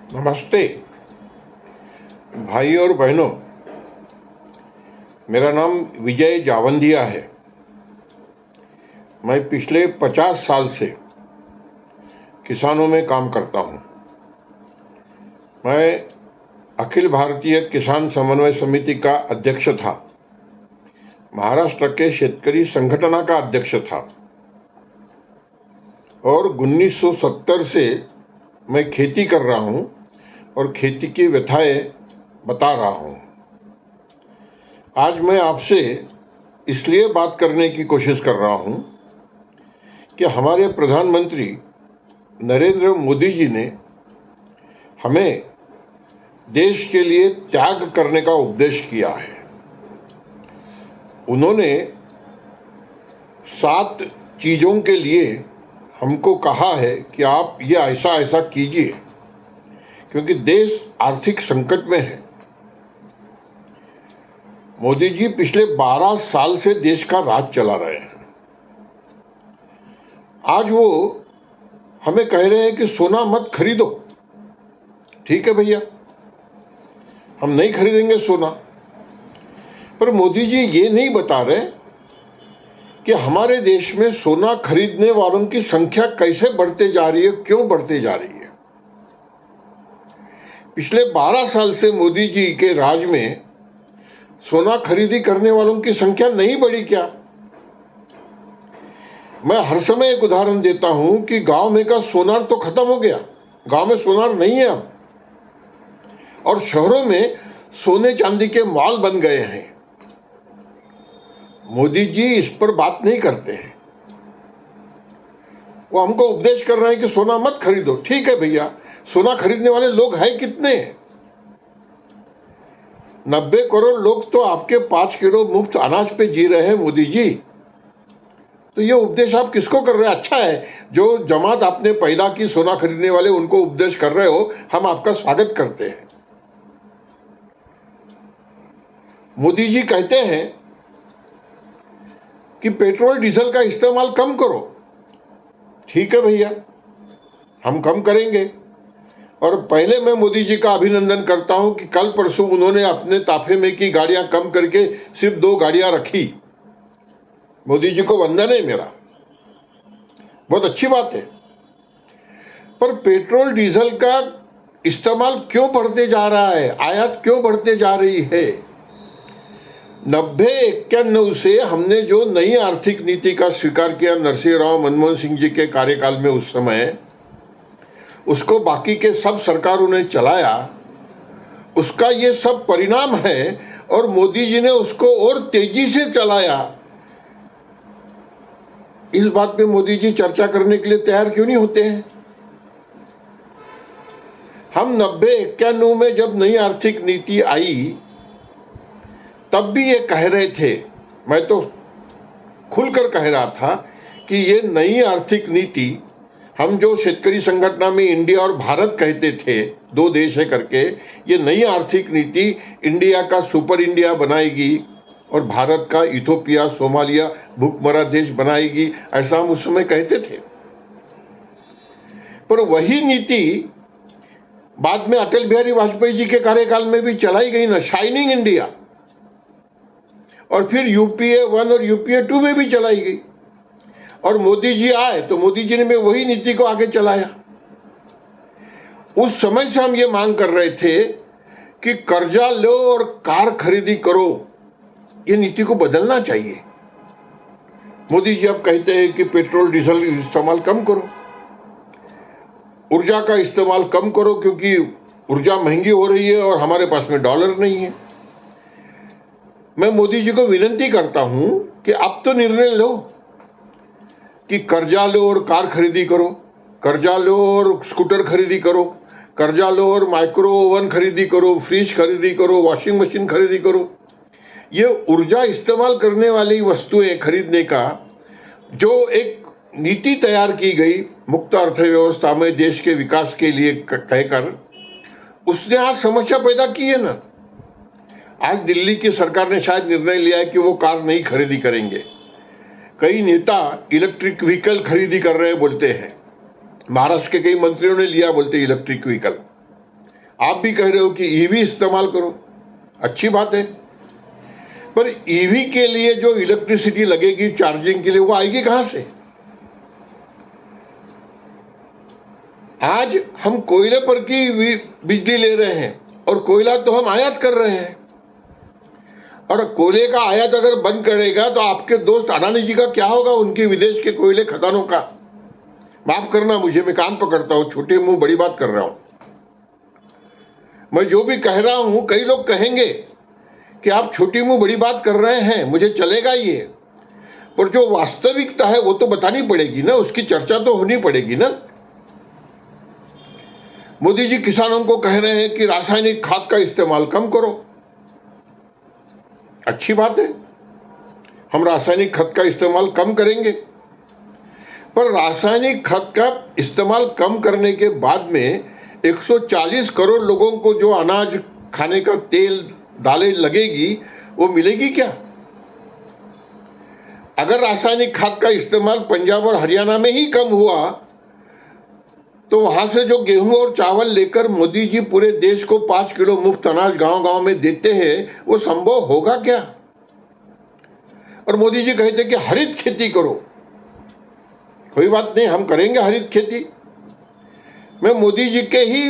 नमस्ते भाई और बहनों। मेरा नाम विजय जावंदिया है। मैं पिछले 50 साल से किसानों में काम करता हूँ। मैं अखिल भारतीय किसान समन्वय समिति का अध्यक्ष था, महाराष्ट्र के शेतकरी संगठना का अध्यक्ष था और 1970 से मैं खेती कर रहा हूँ और खेती की व्यथाएं बता रहा हूँ। आज मैं आपसे इसलिए बात करने की कोशिश कर रहा हूँ कि हमारे प्रधानमंत्री नरेंद्र मोदी जी ने हमें देश के लिए त्याग करने का उपदेश किया है। उन्होंने 7 चीज़ों के लिए हमको कहा है कि आप ये ऐसा ऐसा कीजिए, क्योंकि देश आर्थिक संकट में है। मोदी जी पिछले 12 साल से देश का राज चला रहे हैं। आज वो हमें कह रहे हैं कि सोना मत खरीदो। ठीक है भैया, हम नहीं खरीदेंगे सोना, पर मोदी जी ये नहीं बता रहे कि हमारे देश में सोना खरीदने वालों की संख्या कैसे बढ़ते जा रही है, क्यों बढ़ते जा रही है। पिछले 12 साल से मोदी जी के राज में सोना खरीदी करने वालों की संख्या नहीं बढ़ी क्या? मैं हर समय एक उदाहरण देता हूं कि गांव में का सोनार तो खत्म हो गया, गांव में सोनार नहीं है अब, और शहरों में सोने चांदी के मॉल बन गए हैं। मोदी जी इस पर बात नहीं करते हैं। वो हमको उपदेश कर रहे हैं कि सोना मत खरीदो। ठीक है भैया, सोना खरीदने वाले लोग हैं कितने? 90 करोड़ लोग तो आपके 5 किलो मुफ्त अनाज पे जी रहे हैं मोदी जी। तो ये उपदेश आप किसको कर रहे हैं? अच्छा है, जो जमात आपने पैदा की सोना खरीदने वाले, उनको उपदेश कर रहे हो, हम आपका स्वागत करते हैं। मोदी जी कहते हैं कि पेट्रोल डीजल का इस्तेमाल कम करो। ठीक है भैया, हम कम करेंगे। और पहले मैं मोदी जी का अभिनंदन करता हूं कि कल परसों उन्होंने अपने ताफे में की गाड़ियां कम करके सिर्फ 2 गाड़ियां रखी। मोदी जी को वंदन है मेरा, बहुत अच्छी बात है। पर पेट्रोल डीजल का इस्तेमाल क्यों बढ़ते जा रहा है, आयात क्यों बढ़ते जा रही है? 90-91 से हमने जो नई आर्थिक नीति का स्वीकार किया नरसिंह राव मनमोहन सिंह जी के कार्यकाल में, उस समय उसको बाकी के सब सरकारों ने चलाया, उसका ये सब परिणाम है। और मोदी जी ने उसको और तेजी से चलाया। इस बात पे मोदी जी चर्चा करने के लिए तैयार क्यों नहीं होते हैं? हम 90-91 में जब नई आर्थिक नीति आई तब भी ये कह रहे थे, मैं तो खुलकर कह रहा था कि ये नई आर्थिक नीति, हम जो शेतकरी संगठन में इंडिया और भारत कहते थे, 2 देश है करके, ये नई आर्थिक नीति इंडिया का सुपर इंडिया बनाएगी और भारत का इथोपिया, सोमालिया भूखमरा देश बनाएगी, ऐसा हम उस समय कहते थे। पर वही नीति बाद में अटल बिहारी वाजपेयी जी के कार्यकाल में भी चलाई गई ना, शाइनिंग इंडिया, और फिर यूपीए 1 और यूपीए 2 में भी चलाई गई। और मोदी जी आए तो मोदी जी ने वही नीति को आगे चलाया। उस समय से हम ये मांग कर रहे थे कि कर्जा लो और कार खरीदी करो, ये नीति को बदलना चाहिए। मोदी जी अब कहते हैं कि पेट्रोल डीजल इस्तेमाल कम करो, ऊर्जा का इस्तेमाल कम करो, क्योंकि ऊर्जा महंगी हो रही है और हमारे पास में डॉलर नहीं है। मैं मोदी जी को विनती करता हूं कि अब तो निर्णय लो कि कर्जा लो और कार खरीदी करो, कर्जा लो और स्कूटर खरीदी करो, कर्जा लो और माइक्रो ओवन खरीदी करो, फ्रिज खरीदी करो, वॉशिंग मशीन खरीदी करो। ये ऊर्जा इस्तेमाल करने वाली वस्तुएं खरीदने का जो एक नीति तैयार की गई मुक्त अर्थव्यवस्था में देश के विकास के लिए कहकर, उसने आज समस्या पैदा की है ना। आज दिल्ली की सरकार ने शायद निर्णय लिया है कि वो कार नहीं खरीदी करेंगे। कई नेता इलेक्ट्रिक व्हीकल खरीदी कर रहे बोलते हैं, महाराष्ट्र के कई मंत्रियों ने लिया बोलते इलेक्ट्रिक व्हीकल। आप भी कह रहे हो कि ईवी इस्तेमाल करो, अच्छी बात है, पर ईवी के लिए जो इलेक्ट्रिसिटी लगेगी चार्जिंग के लिए वो आएगी कहां से? आज हम कोयले पर की बिजली ले रहे हैं और कोयला तो हम आयात कर रहे हैं, और कोयले का आयात अगर बंद करेगा तो आपके दोस्त अडानी जी का क्या होगा, उनके विदेश के कोयले खदानों का? माफ करना मुझे, मैं कान पकड़ता हूं, छोटे मुंह बड़ी बात कर रहा हूं। मैं जो भी कह रहा हूं, कई लोग कहेंगे कि आप छोटी मुंह बड़ी बात कर रहे हैं, मुझे चलेगा ये, पर जो वास्तविकता है वो तो बतानी पड़ेगी ना, उसकी चर्चा तो होनी पड़ेगी ना। मोदी जी किसानों को कह रहे हैं कि रासायनिक खाद का इस्तेमाल कम करो, अच्छी बात है, हम रासायनिक खाद का इस्तेमाल कम करेंगे, पर रासायनिक खाद का इस्तेमाल कम करने के बाद में 140 करोड़ लोगों को जो अनाज खाने का तेल दालें लगेगी वो मिलेगी क्या? अगर रासायनिक खाद का इस्तेमाल पंजाब और हरियाणा में ही कम हुआ तो वहां से जो गेहूं और चावल लेकर मोदी जी पूरे देश को 5 किलो मुफ्त अनाज गांव-गांव में देते हैं, वो संभव होगा क्या? और मोदी जी कहते कि हरित खेती करो, कोई बात नहीं, हम करेंगे हरित खेती। मैं मोदी जी के ही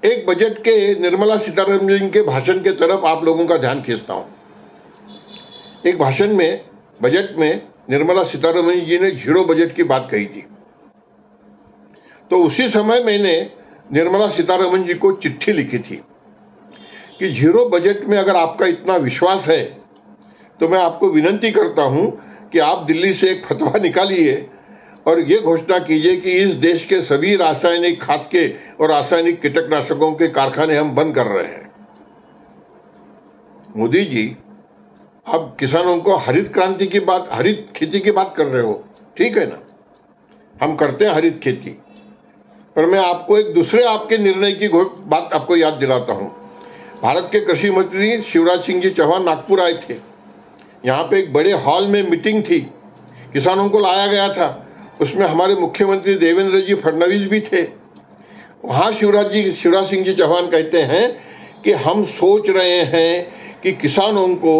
एक बजट के निर्मला सीतारमण जी के भाषण के तरफ आप लोगों का ध्यान खींचता हूं। एक भाषण में, बजट में निर्मला सीतारमण जी ने जीरो बजट की बात कही थी, तो उसी समय मैंने निर्मला सीतारमण जी को चिट्ठी लिखी थी कि जीरो बजट में अगर आपका इतना विश्वास है तो मैं आपको विनंती करता हूं कि आप दिल्ली से एक फतवा निकालिए और ये घोषणा कीजिए कि इस देश के सभी रासायनिक खाद के और रासायनिक कीटनाशकों के कारखाने हम बंद कर रहे हैं। मोदी जी, आप किसानों को हरित क्रांति की बात, हरित खेती की बात कर रहे हो, ठीक है ना, हम करते हैं हरित खेती, पर मैं आपको एक दूसरे आपके निर्णय की बात आपको याद दिलाता हूं। भारत के कृषि मंत्री शिवराज सिंह जी चौहान नागपुर आए थे, यहाँ पे एक बड़े हॉल में मीटिंग थी, किसानों को लाया गया था, उसमें हमारे मुख्यमंत्री देवेंद्र जी फडणवीस भी थे। वहाँ शिवराज सिंह जी चौहान कहते हैं कि हम सोच रहे हैं कि किसानों को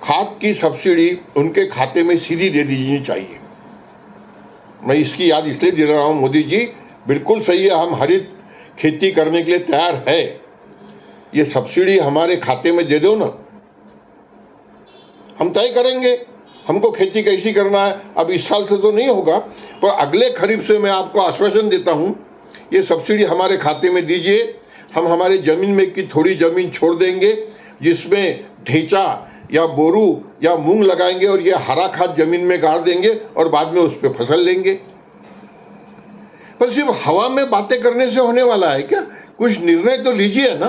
खाद की सब्सिडी उनके खाते में सीधी दे दीजिए चाहिए। मैं इसकी याद इसलिए दिला रहा हूँ, मोदी जी बिल्कुल सही है, हम हरित खेती करने के लिए तैयार है, ये सब्सिडी हमारे खाते में दे दो ना, हम तय करेंगे हमको खेती कैसी करना है। अब इस साल से तो नहीं होगा, पर अगले खरीफ से मैं आपको आश्वासन देता हूं, ये सब्सिडी हमारे खाते में दीजिए, हम हमारे जमीन में की थोड़ी जमीन छोड़ देंगे जिसमें ढेंचा या बोरू या मूंग लगाएंगे और ये हरा खाद जमीन में गाड़ देंगे और बाद में उस पर फसल लेंगे। पर सिर्फ हवा में बातें करने से होने वाला है क्या? कुछ निर्णय तो लीजिए ना।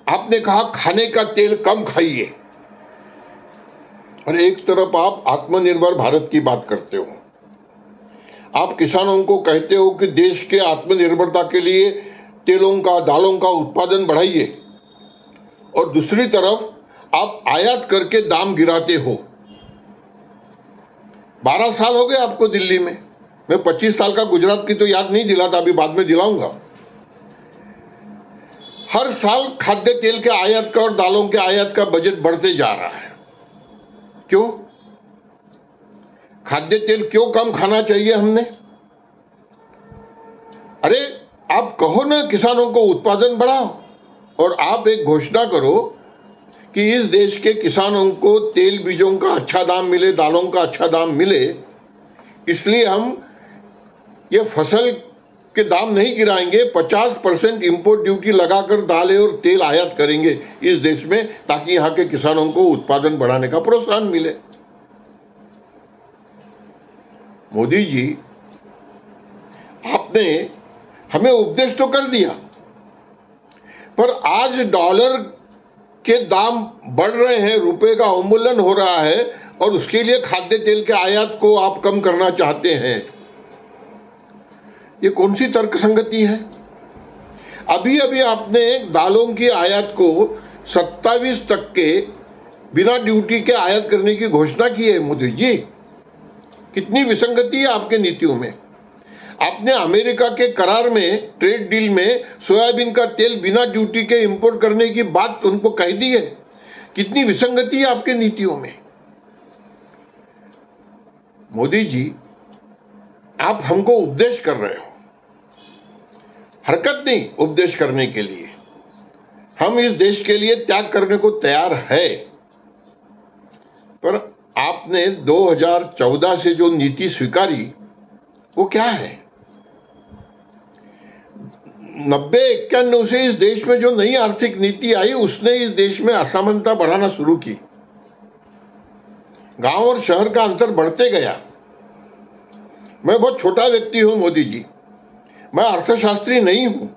आपने कहा खाने का तेल कम खाइए, और एक तरफ आप आत्मनिर्भर भारत की बात करते हो, आप किसानों को कहते हो कि देश के आत्मनिर्भरता के लिए तेलों का, दालों का उत्पादन बढ़ाइए, और दूसरी तरफ आप आयात करके दाम गिराते हो। 12 साल हो गए आपको दिल्ली में, मैं 25 साल का गुजरात की तो याद नहीं दिलाता, अभी बाद में दिलाऊंगा। हर साल खाद्य तेल के आयात का और दालों के आयात का बजट बढ़ते जा रहा है, क्यों? खाद्य तेल क्यों कम खाना चाहिए हमने? अरे आप कहो ना किसानों को उत्पादन बढ़ाओ, और आप एक घोषणा करो कि इस देश के किसानों को तेल बीजों का अच्छा दाम मिले, दालों का अच्छा दाम मिले, इसलिए हम ये फसल के दाम नहीं गिराएंगे, 50% इंपोर्ट ड्यूटी लगाकर दालें और तेल आयात करेंगे इस देश में, ताकि यहाँ के किसानों को उत्पादन बढ़ाने का प्रोत्साहन मिले। मोदी जी, आपने हमें उपदेश तो कर दिया, पर आज डॉलर के दाम बढ़ रहे हैं, रुपए का अवमूल्यन हो रहा है, और उसके लिए खाद्य तेल के आयात को आप कम करना चाहते हैं। ये कौन सी तर्कसंगति है? अभी अभी आपने दालों की आयात को 27 तक के बिना ड्यूटी के आयात करने की घोषणा की है। मोदी जी, कितनी विसंगति है आपके नीतियों में। आपने अमेरिका के करार में, ट्रेड डील में सोयाबीन का तेल बिना ड्यूटी के इंपोर्ट करने की बात उनको कह दी है। कितनी विसंगति है आपके नीतियों में। मोदी जी, आप हमको उपदेश कर रहे हो, हरकत नहीं उपदेश करने के लिए। हम इस देश के लिए त्याग करने को तैयार है, पर आपने 2014 से जो नीति स्वीकारी वो क्या है? 90-91 से इस देश में जो नई आर्थिक नीति आई उसने इस देश में असमानता बढ़ाना शुरू की। गांव और शहर का अंतर बढ़ते गया। मैं बहुत छोटा व्यक्ति हूं मोदी जी, मैं अर्थशास्त्री नहीं हूं,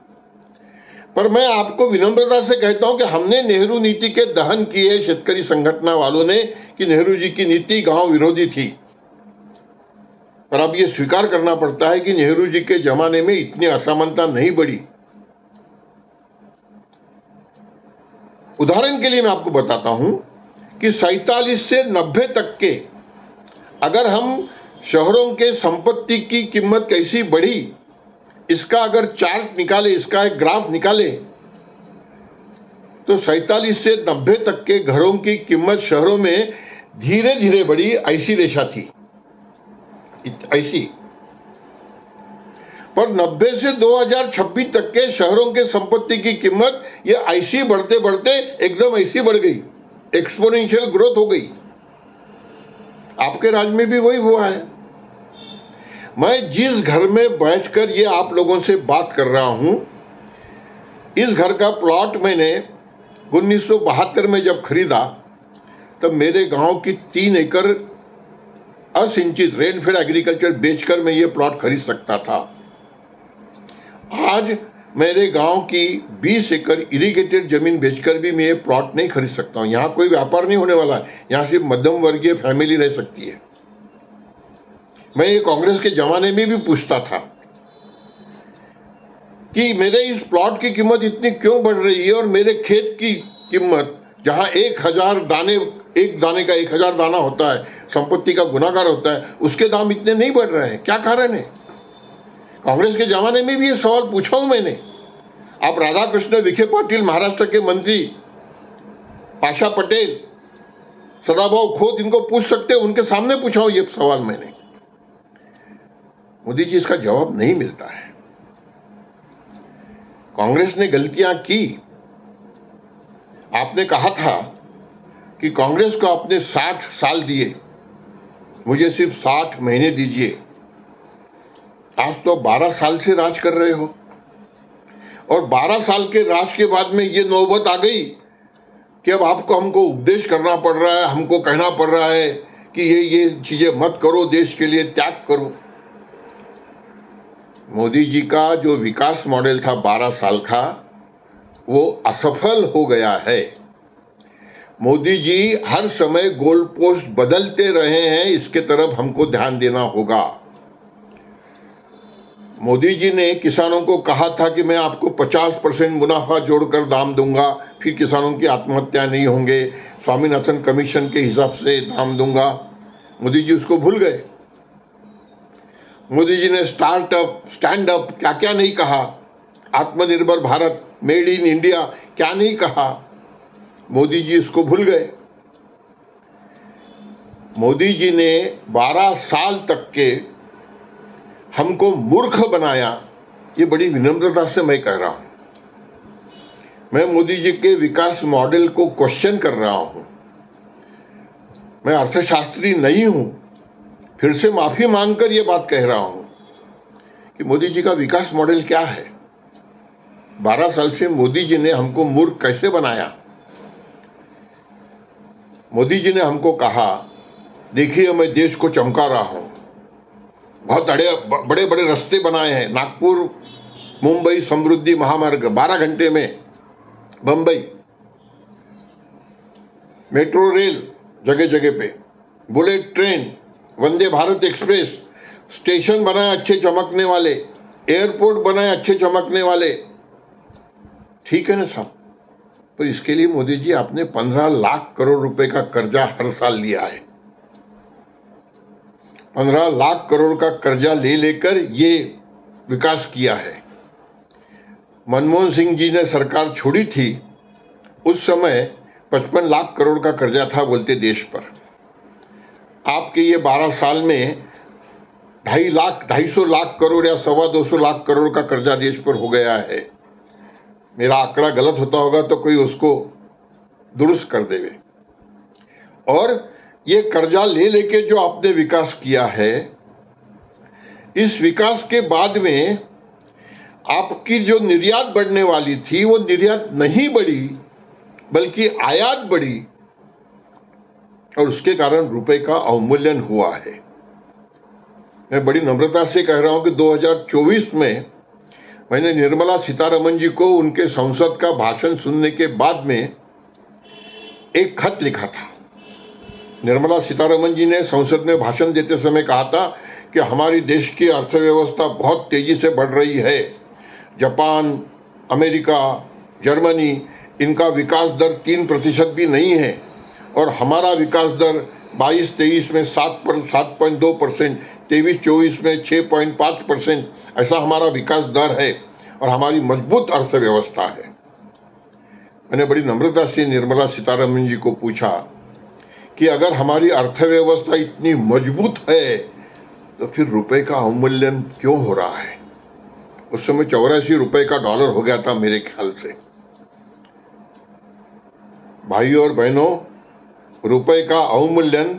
पर मैं आपको विनम्रता से कहता हूं कि हमने नेहरू नीति के दहन किए शेतकरी संगठन वालों ने कि नेहरू जी की नीति गांव विरोधी थी। पर अब यह स्वीकार करना पड़ता है कि नेहरू जी के जमाने में इतनी असमानता नहीं बढ़ी। उदाहरण के लिए मैं आपको बताता हूं कि 47 से 90 तक के, अगर हम शहरों के संपत्ति की कीमत कैसी बढ़ी इसका अगर चार्ट निकाले, इसका एक ग्राफ निकाले, तो 47 से 90 तक के घरों की कीमत शहरों में धीरे धीरे बढ़ी, ऐसी रेखा थी, ऐसी। पर 90 से 2026 तक के शहरों के संपत्ति की कीमत ये ऐसी बढ़ते बढ़ते एकदम ऐसी बढ़ गई, एक्सपोनेंशियल ग्रोथ हो गई। आपके राज्य में भी वही हुआ है। मैं जिस घर में बैठकर ये आप लोगों से बात कर रहा हूं, इस घर का प्लॉट मैंने 1972 में जब खरीदा तब मेरे गांव की 3 एकड़ असिंचित रेनफेड एग्रीकल्चर बेचकर मैं ये प्लॉट खरीद सकता था। आज मेरे गांव की 20 एकड़ इरिगेटेड जमीन बेचकर भी मैं ये प्लॉट नहीं खरीद सकता हूं। यहां कोई व्यापार नहीं होने वाला है, यहां सिर्फ मध्यम वर्गीय फैमिली रह सकती है। मैं ये कांग्रेस के जमाने में भी पूछता था कि मेरे इस प्लॉट की कीमत इतनी क्यों बढ़ रही है और मेरे खेत की कीमत, जहां 1000 दाने, एक दाने का 1000 दाना होता है, संपत्ति का गुणाकार होता है, उसके दाम इतने नहीं बढ़ रहे हैं, क्या कारण है? कांग्रेस के जमाने में भी ये सवाल पूछा हूं मैंने। आप राधाकृष्ण विखे पाटिल, महाराष्ट्र के मंत्री पाशा पटेल, सदाभाऊ खोत, इनको पूछ सकते हैं, उनके सामने पूछा हूं ये सवाल मैंने। मोदी जी, इसका जवाब नहीं मिलता है। कांग्रेस ने गलतियां की। आपने कहा था कि कांग्रेस को आपने 60 साल दिए, मुझे सिर्फ 60 महीने दीजिए। आज तो 12 साल से राज कर रहे हो और 12 साल के राज के बाद में ये नौबत आ गई कि अब आपको हमको उपदेश करना पड़ रहा है, हमको कहना पड़ रहा है कि ये चीजें मत करो, देश के लिए त्याग करो। मोदी जी का जो विकास मॉडल था 12 साल का, वो असफल हो गया है। मोदी जी हर समय गोल पोस्ट बदलते रहे हैं, इसके तरफ हमको ध्यान देना होगा। मोदी जी ने किसानों को कहा था कि मैं आपको 50% मुनाफा जोड़कर दाम दूंगा, फिर किसानों की आत्महत्या नहीं होंगे, स्वामीनाथन कमीशन के हिसाब से दाम दूंगा। मोदी जी उसको भूल गए। मोदी जी ने स्टार्टअप, स्टैंड अप क्या क्या नहीं कहा, आत्मनिर्भर भारत, मेड इन इंडिया क्या नहीं कहा, मोदी जी इसको भूल गए। मोदी जी ने 12 साल तक के हमको मूर्ख बनाया, ये बड़ी विनम्रता से मैं कह रहा हूं। मैं मोदी जी के विकास मॉडल को क्वेश्चन कर रहा हूं। मैं अर्थशास्त्री नहीं हूं, फिर से माफी मांगकर यह बात कह रहा हूं कि मोदी जी का विकास मॉडल क्या है। 12 साल से मोदी जी ने हमको मूर्ख कैसे बनाया। मोदी जी ने हमको कहा, देखिए मैं देश को चमका रहा हूं, बहुत बड़े बड़े रास्ते बनाए हैं, नागपुर मुंबई समृद्धि महामार्ग 12 घंटे में, बंबई मेट्रो रेल जगह जगह पे, bullet train, Vande Bharat express, station बनाए अच्छे चमकने वाले, एयरपोर्ट बनाए अच्छे चमकने वाले। ठीक है ना साहब, पर इसके लिए मोदी जी आपने 15 लाख करोड़ रुपए का कर्जा हर साल लिया है। 15 लाख करोड़ का कर्जा ले लेकर ये विकास किया है। मनमोहन सिंह जी ने सरकार छोड़ी थी, उस समय 55 लाख करोड़ का कर्जा था बोलते देश पर। आपके ये 12 साल में 250 लाख करोड़ या 225 लाख करोड़ का कर्जा देश पर हो गया है। मेरा आंकड़ा गलत होता होगा तो कोई उसको दुरुस्त कर देवे। और ये कर्जा ले लेके जो आपने विकास किया है, इस विकास के बाद में आपकी जो निर्यात बढ़ने वाली थी वो निर्यात नहीं बढ़ी बल्कि आयात बढ़ी, और उसके कारण रुपए का अवमूल्यन हुआ है। मैं बड़ी नम्रता से कह रहा हूं कि 2024 में मैंने निर्मला सीतारमण जी को उनके संसद का भाषण सुनने के बाद में एक खत लिखा था। निर्मला सीतारमण जी ने संसद में भाषण देते समय कहा था कि हमारी देश की अर्थव्यवस्था बहुत तेजी से बढ़ रही है। जापान, अमेरिका, जर्मनी, इनका विकास दर 3% भी नहीं है, और हमारा विकास दर 22-23 में 7.2%, 23-24 में 6.5%, ऐसा हमारा विकास दर है और हमारी मजबूत अर्थव्यवस्था है। मैंने बड़ी नम्रता से निर्मला सीतारमण जी को पूछा कि अगर हमारी अर्थव्यवस्था इतनी मजबूत है तो फिर रुपए का अवमूल्यन क्यों हो रहा है? उस समय 84 रुपए का डॉलर हो गया था मेरे ख्याल से। भाइयों और बहनों, रुपए का अवमूल्यन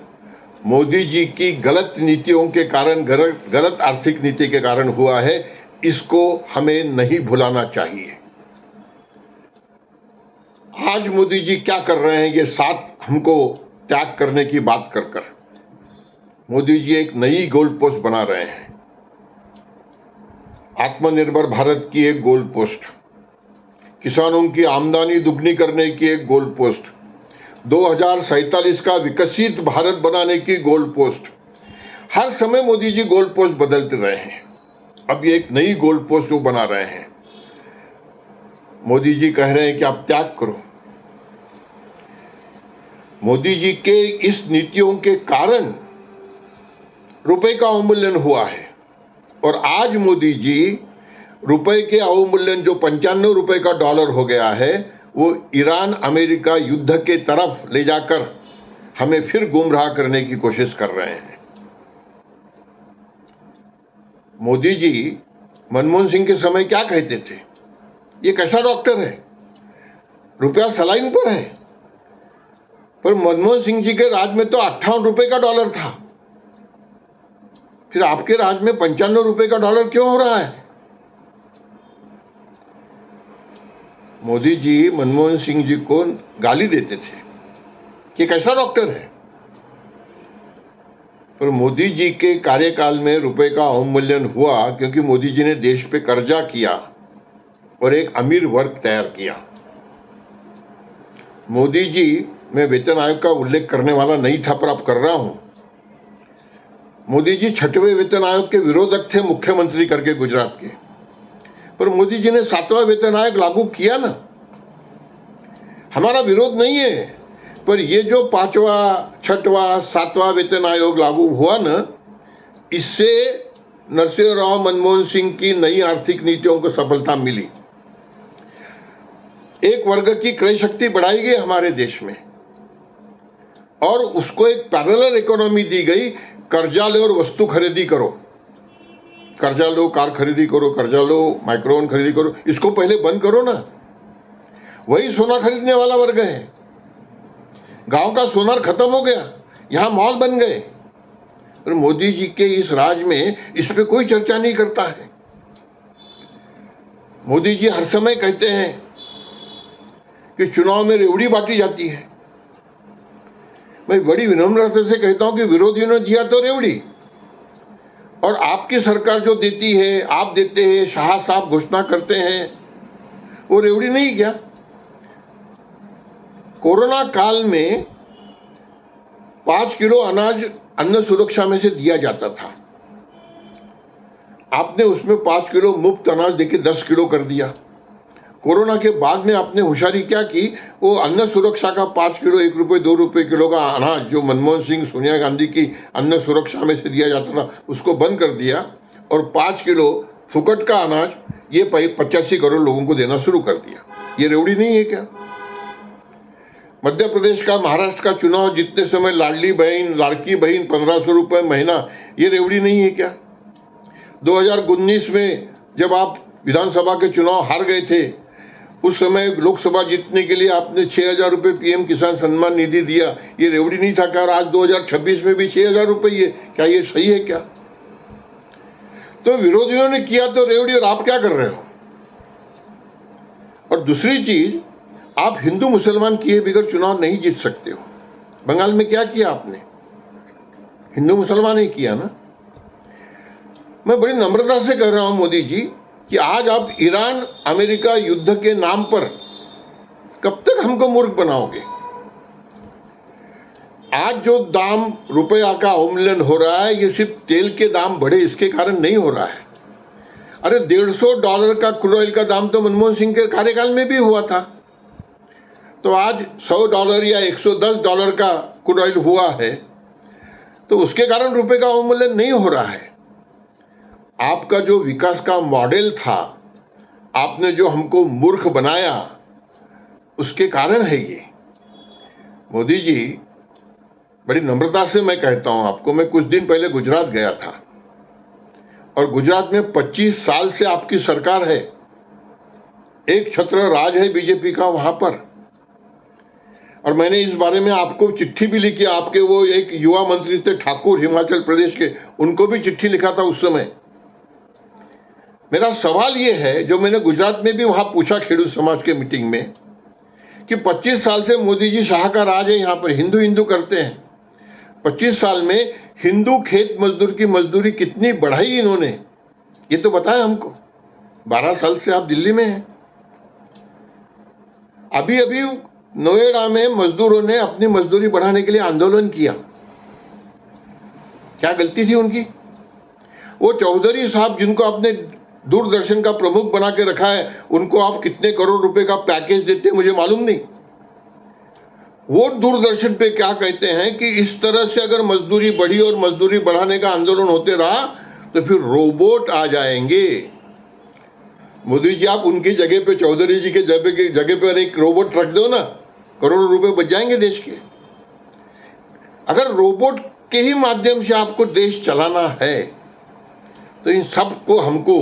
मोदी जी की गलत नीतियों के कारण, गलत आर्थिक नीति के कारण हुआ है। इसको हमें नहीं भुलाना चाहिए। आज मोदी जी क्या कर रहे हैं, ये साथ हमको त्याग करने की बात कर कर मोदी जी एक नई गोल पोस्ट बना रहे हैं। आत्मनिर्भर भारत की एक गोल पोस्ट, किसानों की आमदनी दुगनी करने की एक गोल पोस्ट, 2047 का विकसित भारत बनाने की गोल पोस्ट। हर समय मोदी जी गोल पोस्ट बदलते रहे हैं। अब ये एक नई गोल पोस्ट वो बना रहे हैं। मोदी जी कह रहे हैं कि आप त्याग करो। मोदी जी के इस नीतियों के कारण रुपए का अवमूल्यन हुआ है, और आज मोदी जी रुपए के अवमूल्यन जो 95 रुपए का डॉलर हो गया है, वो ईरान अमेरिका युद्ध के तरफ ले जाकर हमें फिर गुमराह करने की कोशिश कर रहे हैं। मोदी जी मनमोहन सिंह के समय क्या कहते थे? ये कैसा डॉक्टर है, रुपया सलाइन पर है। पर मनमोहन सिंह जी के राज में तो 58 रुपए का डॉलर था, फिर आपके राज में 95 रुपए का डॉलर क्यों हो रहा है? मोदी जी मनमोहन सिंह जी को गाली देते थे कि कैसा डॉक्टर है। पर मोदी जी के कार्यकाल में रुपए का अवमूल्यन हुआ क्योंकि मोदी जी ने देश पे कर्जा किया और एक अमीर वर्ग तैयार किया। मोदी जी, मैं वेतन आयोग का उल्लेख करने वाला नहीं था पर अब कर रहा हूं। मोदी जी 6वें वेतन आयोग के विरोधक थे, मुख्यमंत्री करके गुजरात के। पर मोदी जी ने 7वां वेतन आयोग लागू किया ना। हमारा विरोध नहीं है, पर ये जो 5वां, 6वां, 7वां वेतन आयोग लागू हुआ ना, इससे नरसिंह मनमोहन सिंह की नई आर्थिक नीतियों को सफलता मिली। एक वर्ग की क्रय शक्ति बढ़ाई गई हमारे देश में, और उसको एक पैरेलल इकोनॉमी दी गई। कर्जा लो और वस्तु खरीदी करो, कर्जा लो कार खरीदी करो, कर्जा लो माइक्रोवन खरीदी करो। इसको पहले बंद करो ना। वही सोना खरीदने वाला वर्ग है। गांव का सोनार खत्म हो गया, यहां मॉल बन गए। और मोदी जी के इस राज में इस पे कोई चर्चा नहीं करता है। मोदी जी हर समय कहते हैं कि चुनाव में रेवड़ी बांटी जाती है। मैं बड़ी विनम्रता से कहता हूं कि विरोधियों ने दिया तो रेवड़ी, और आपकी सरकार जो देती है, आप देते हैं, शाह साहब घोषणा करते हैं, वो रेवड़ी नहीं क्या? कोरोना काल में 5 किलो अनाज अन्न सुरक्षा में से दिया जाता था। आपने उसमें 5 किलो मुफ्त अनाज देके 10 किलो कर दिया। कोरोना के बाद में आपने होशियारी क्या की, वो अन्न सुरक्षा का 5 किलो 1 रुपये 2 रुपये किलो का अनाज जो मनमोहन सिंह, सोनिया गांधी की अन्न सुरक्षा में से दिया जाता था, उसको बंद कर दिया और 5 किलो फुकट का अनाज ये 85 करोड़ लोगों को देना शुरू कर दिया। ये रेवड़ी नहीं है क्या? मध्य प्रदेश का, महाराष्ट्र का चुनाव जीतने समय लाडली बहन, लाड़की बहन 1500 रुपये महीना, ये रेवड़ी नहीं है क्या? 2019 में जब आप विधानसभा के चुनाव हार गए थे, उस समय लोकसभा जीतने के लिए आपने 6000 रुपये पीएम किसान सम्मान निधि दिया, ये रेवड़ी नहीं था क्या? और आज 2026 में भी 6000 रुपये ही है, क्या ये सही है क्या? तो विरोधियों ने किया तो रेवड़ी, और आप क्या कर रहे हो? और दूसरी चीज, आप हिंदू मुसलमान किए बगैर चुनाव नहीं जीत सकते हो। बंगाल में क्या किया आपने? हिंदू मुसलमान ही किया ना। मैं बड़ी नम्रता से कह रहा हूं मोदी जी कि आज आप ईरान अमेरिका युद्ध के नाम पर कब तक हमको मूर्ख बनाओगे? आज जो दाम रुपया का अवमूल्यन हो रहा है, ये सिर्फ तेल के दाम बढ़े इसके कारण नहीं हो रहा है। अरे $150 का क्रूड ऑयल का दाम तो मनमोहन सिंह के कार्यकाल में भी हुआ था। तो आज $100 या $110 का क्रूड ऑयल हुआ है, तो उसके कारण रुपए का अवमूल्यन नहीं हो रहा है। आपका जो विकास का मॉडल था, आपने जो हमको मूर्ख बनाया, उसके कारण है ये। मोदी जी, बड़ी नम्रता से मैं कहता हूं आपको, मैं कुछ दिन पहले गुजरात गया था, और गुजरात में 25 साल से आपकी सरकार है, एक छत्र राज है बीजेपी का वहां पर। और मैंने इस बारे में आपको चिट्ठी भी लिखी, आपके वो एक युवा मंत्री थे ठाकुर, हिमाचल प्रदेश के, उनको भी चिट्ठी लिखा था उस समय। मेरा सवाल ये है, जो मैंने गुजरात में भी वहां पूछा खेडूत समाज के मीटिंग में, कि 25 साल से मोदी जी शाह का राज है, यहां पर हिंदू हिंदू करते हैं। 25 साल में हिंदू खेत मजदूर की मजदूरी कितनी बढ़ाई इन्होंने, ये तो बताएं हमको। 12 साल से आप दिल्ली में हैं। अभी अभी नोएडा में मजदूरों ने अपनी मजदूरी बढ़ाने के लिए आंदोलन किया। क्या गलती थी उनकी? वो चौधरी साहब, जिनको आपने दूरदर्शन का प्रमुख बना के रखा है, उनको आप कितने करोड़ रुपए का पैकेज देते हैं मुझे मालूम नहीं। वो दूरदर्शन पे क्या कहते हैं कि इस तरह से अगर मजदूरी बढ़ी और मजदूरी बढ़ाने का आंदोलन होते रहा तो फिर रोबोट आ जाएंगे। मोदी जी, आप उनकी जगह पे, चौधरी जी के जगह पर एक रोबोट रख दो ना, करोड़ों रुपए बच जाएंगे देश के। अगर रोबोट के ही माध्यम से आपको देश चलाना है, तो इन सब को हमको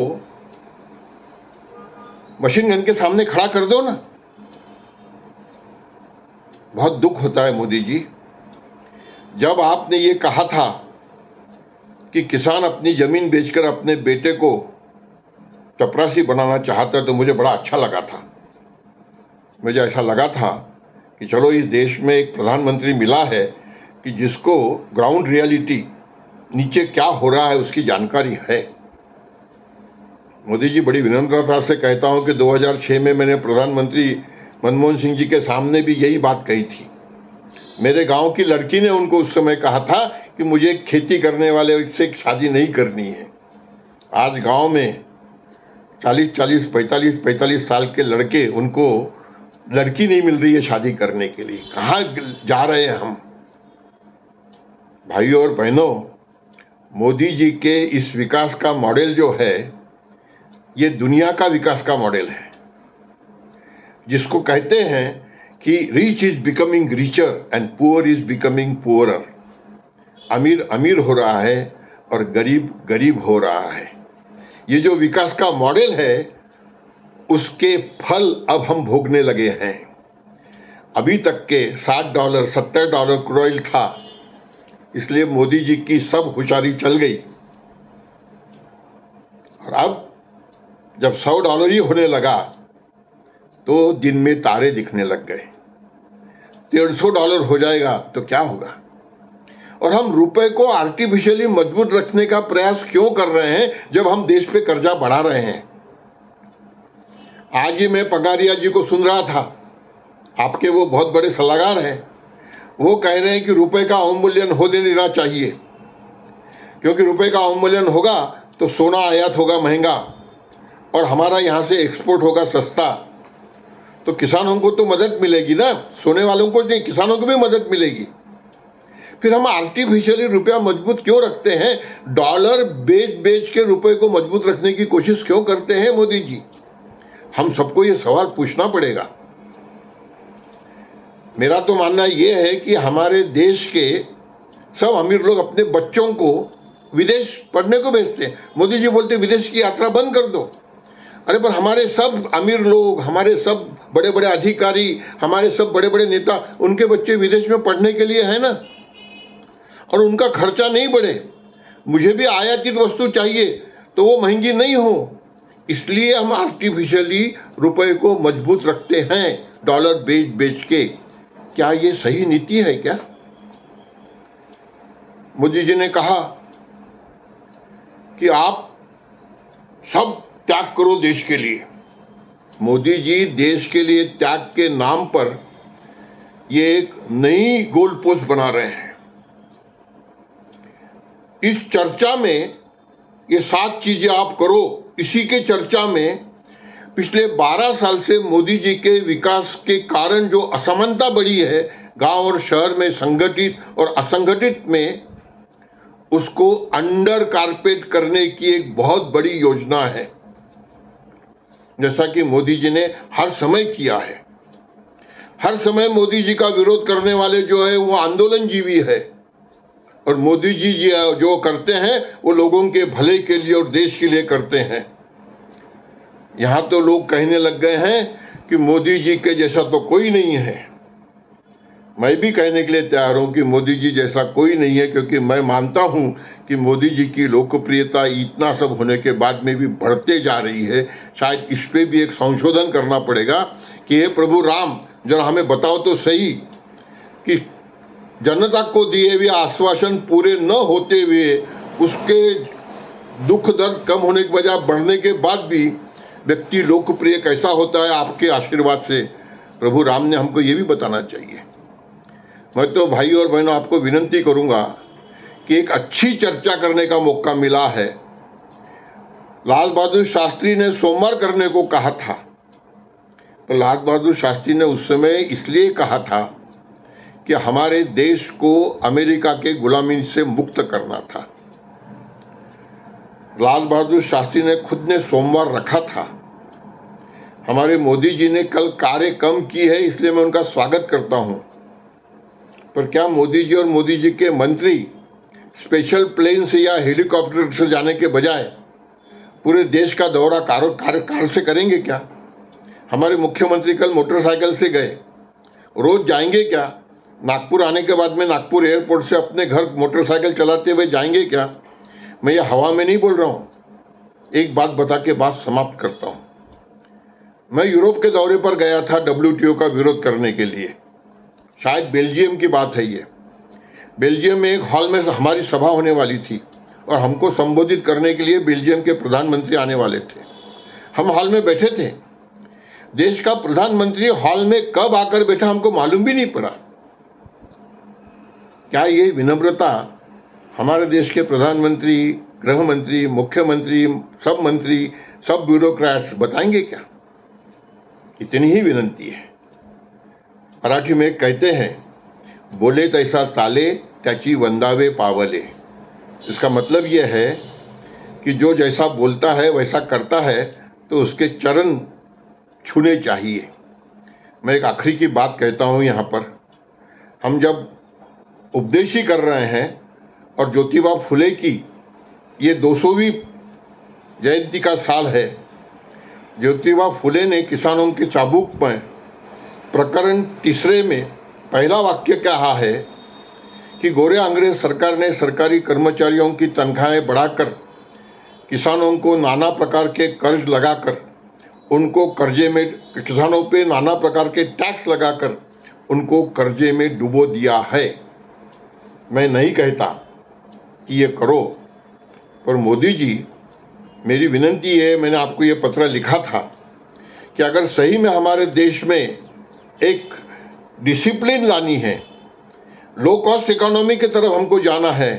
मशीन गन के सामने खड़ा कर दो ना। बहुत दुख होता है मोदी जी, जब आपने ये कहा था कि किसान अपनी जमीन बेचकर अपने बेटे को चपरासी बनाना चाहता है, तो मुझे बड़ा अच्छा लगा था। मुझे ऐसा लगा था कि चलो, इस देश में एक प्रधानमंत्री मिला है कि जिसको ग्राउंड रियलिटी, नीचे क्या हो रहा है उसकी जानकारी है। मोदी जी, बड़ी विनम्रता से कहता हूं कि 2006 में मैंने प्रधानमंत्री मनमोहन सिंह जी के सामने भी यही बात कही थी। मेरे गांव की लड़की ने उनको उस समय कहा था कि मुझे खेती करने वाले से शादी नहीं करनी है। आज गांव में 40-40, 45-45 साल के लड़के, उनको लड़की नहीं मिल रही है शादी करने के लिए। कहाँ जा रहे हैं हम? भाइयों और बहनों, मोदी जी के इस विकास का मॉडल जो है, ये दुनिया का विकास का मॉडल है, जिसको कहते हैं कि rich is becoming richer and poor is becoming poorer. अमीर अमीर हो रहा है और गरीब गरीब हो रहा है। ये जो विकास का मॉडल है, उसके फल अब हम भोगने लगे हैं। अभी तक के $60, $70 क्रूड ऑयल था, इसलिए मोदी जी की सब होशियारी चल गई। और अब जब $100 ही होने लगा, तो दिन में तारे दिखने लग गए। $150 हो जाएगा तो क्या होगा? और हम रुपए को आर्टिफिशियली मजबूत रखने का प्रयास क्यों कर रहे हैं, जब हम देश पे कर्जा बढ़ा रहे हैं? आज ही मैं पगारिया जी को सुन रहा था, आपके वो बहुत बड़े सलाहकार हैं। वो कह रहे हैं कि रुपए का अवमूल्यन होने देना चाहिए, क्योंकि रुपए का अवमूल्यन होगा तो सोना आयात होगा महंगा, और हमारा यहाँ से एक्सपोर्ट होगा सस्ता। तो किसानों को तो मदद मिलेगी ना, सोने वालों को नहीं, किसानों को भी मदद मिलेगी। फिर हम आर्टिफिशियली रुपया मजबूत क्यों रखते हैं? डॉलर बेच बेच के रुपए को मजबूत रखने की कोशिश क्यों करते हैं मोदी जी? हम सबको ये सवाल पूछना पड़ेगा। मेरा तो मानना यह है कि हमारे देश के सब अमीर लोग अपने बच्चों को विदेश पढ़ने को भेजते हैं। मोदी जी बोलते विदेश की यात्रा बंद कर दो। अरे पर हमारे सब अमीर लोग, हमारे सब बड़े बड़े अधिकारी, हमारे सब बड़े बड़े नेता, उनके बच्चे विदेश में पढ़ने के लिए है ना, और उनका खर्चा नहीं बढ़े। मुझे भी आयातित वस्तु चाहिए तो वो महंगी नहीं हो, इसलिए हम आर्टिफिशियली रुपए को मजबूत रखते हैं डॉलर बेच बेच के। क्या ये सही नीति है क्या? मोदी जी ने कहा कि आप सब त्याग करो देश के लिए। मोदी जी देश के लिए त्याग के नाम पर ये एक नई गोल पोस्ट बना रहे हैं। इस चर्चा में ये 7 चीजें आप करो, इसी के चर्चा में पिछले 12 साल से मोदी जी के विकास के कारण जो असमानता बढ़ी है गांव और शहर में, संगठित और असंगठित में, उसको अंडर कारपेट करने की एक बहुत बड़ी योजना है, जैसा कि मोदी जी ने हर समय किया है। हर समय मोदी जी का विरोध करने वाले जो है वो आंदोलनजीवी है, और मोदी जी जो करते हैं वो लोगों के भले के लिए और देश के लिए करते हैं। यहां तो लोग कहने लग गए हैं कि मोदी जी के जैसा तो कोई नहीं है। मैं भी कहने के लिए तैयार हूं कि मोदी जी जैसा कोई नहीं है, क्योंकि मैं मानता हूं कि मोदी जी की लोकप्रियता इतना सब होने के बाद में भी बढ़ते जा रही है। शायद इस पे भी एक संशोधन करना पड़ेगा कि हे प्रभु राम, जरा हमें बताओ तो सही कि जनता को दिए हुए आश्वासन पूरे न होते हुए उसके दुख दर्द कम होने के बजाय बढ़ने के बाद भी व्यक्ति लोकप्रिय कैसा होता है आपके आशीर्वाद से। प्रभु राम ने हमको ये भी बताना चाहिए। मैं तो भाई और बहनों आपको विनती करूंगा कि एक अच्छी चर्चा करने का मौका मिला है। लाल बहादुर शास्त्री ने सोमवार करने को कहा था, तो लाल बहादुर शास्त्री ने उस समय इसलिए कहा था कि हमारे देश को अमेरिका के गुलामी से मुक्त करना था। लाल बहादुर शास्त्री ने खुद ने सोमवार रखा था। हमारे मोदी जी ने कल कार्य कम की है, इसलिए मैं उनका स्वागत करता हूं। पर क्या मोदी जी और मोदी जी के मंत्री स्पेशल प्लेन से या हेलीकॉप्टर से जाने के बजाय पूरे देश का दौरा कार से करेंगे क्या? हमारे मुख्यमंत्री कल मोटरसाइकिल से गए, रोज जाएंगे क्या? नागपुर आने के बाद में नागपुर एयरपोर्ट से अपने घर मोटरसाइकिल चलाते हुए जाएंगे क्या? मैं ये हवा में नहीं बोल रहा हूँ। एक बात बता के बात समाप्त करता हूँ। मैं यूरोप के दौरे पर गया था WTO का विरोध करने के लिए। शायद बेल्जियम की बात है ये। बेल्जियम में एक हॉल में हमारी सभा होने वाली थी और हमको संबोधित करने के लिए बेल्जियम के प्रधानमंत्री आने वाले थे। हम हॉल में बैठे थे। देश का प्रधानमंत्री हॉल में कब आकर बैठा हमको मालूम भी नहीं पड़ा। क्या ये विनम्रता हमारे देश के प्रधानमंत्री, गृह मंत्री, मुख्यमंत्री, सब मंत्री, सब ब्यूरोक्रेट्स बताएंगे क्या? इतनी ही विनती है। मराठी में कहते हैं, बोले तैसा चाले त्याची वंदावे पावले। इसका मतलब यह है कि जो जैसा बोलता है वैसा करता है तो उसके चरण छूने चाहिए। मैं एक आखिरी की बात कहता हूँ यहाँ पर। हम जब उपदेशी कर रहे हैं और ज्योतिबा फुले की ये 200वीं जयंती का साल है। ज्योतिबा फुले ने किसानों के चाबुक में प्रकरण 3 में पहला वाक्य कहा है कि गोरे अंग्रेज सरकार ने सरकारी कर्मचारियों की तनख्वाहें बढ़ाकर किसानों को नाना प्रकार के कर्ज लगाकर उनको कर्जे में, किसानों पे नाना प्रकार के टैक्स लगाकर उनको कर्जे में डुबो दिया है। मैं नहीं कहता कि ये करो, पर मोदी जी, मेरी विनती है, मैंने आपको ये पत्र लिखा था कि अगर सही में हमारे देश में एक डिसिप्लिन लानी है, लो कॉस्ट इकोनॉमी की तरफ हमको जाना है,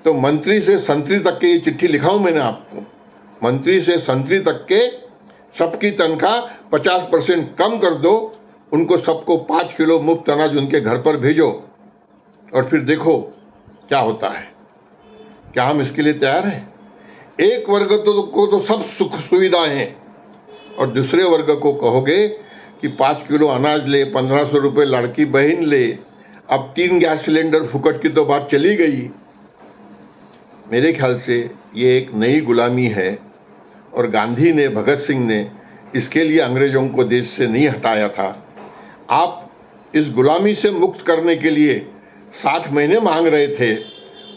तो मंत्री से संतरी तक के, ये चिट्ठी लिखा हूं मैंने आपको, मंत्री से संतरी तक के सबकी तनख्वाह 50% कम कर दो, उनको सबको 5 किलो मुफ्त अनाज उनके घर पर भेजो और फिर देखो क्या होता है। क्या हम इसके लिए तैयार हैं? एक वर्ग को तो सब सुख सुविधाएं हैं और दूसरे वर्ग को कहोगे कि 5 किलो अनाज ले, 1500 रुपये लड़की बहन ले, अब 3 गैस सिलेंडर फुकट की तो बात चली गई। मेरे ख्याल से ये एक नई गुलामी है और गांधी ने, भगत सिंह ने इसके लिए अंग्रेजों को देश से नहीं हटाया था। आप इस गुलामी से मुक्त करने के लिए 60 महीने मांग रहे थे,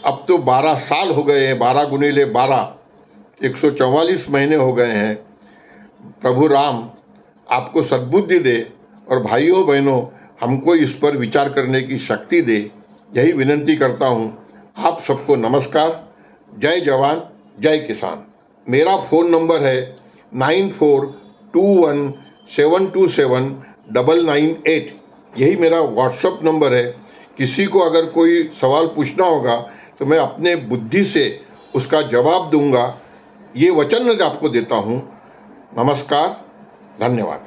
अब तो 12 साल हो गए हैं। 12 गुणिले 12 144 महीने हो गए हैं। प्रभु राम आपको सद्बुद्धि दे और भाइयों बहनों हमको इस पर विचार करने की शक्ति दे, यही विनंती करता हूँ। आप सबको नमस्कार। जय जवान जय किसान। मेरा फ़ोन नंबर है 9421727998। यही मेरा व्हाट्सएप नंबर है। किसी को अगर कोई सवाल पूछना होगा तो मैं अपने बुद्धि से उसका जवाब दूंगा, ये वचन मैं आपको देता हूँ। नमस्कार, धन्यवाद।